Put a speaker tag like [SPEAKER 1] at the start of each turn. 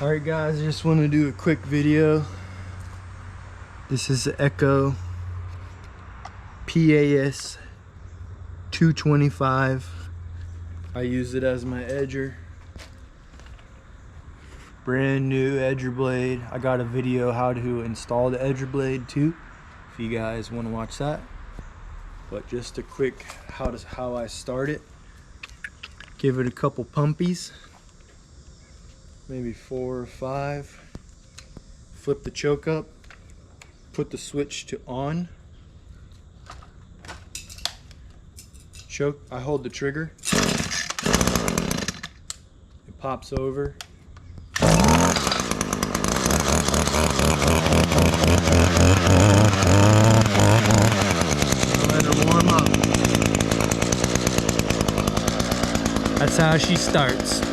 [SPEAKER 1] Alright guys, I just want to do a quick video. This is the Echo PAS 225. I use it as my edger. Brand new edger blade. I got a video how to install the edger blade too, if you guys want to watch that. But just a quick how I start it. Give it a couple pumpies, maybe 4 or 5. Flip the choke up, put the switch to on. Choke, I hold the trigger. It pops over. Let her warm up. That's how she starts.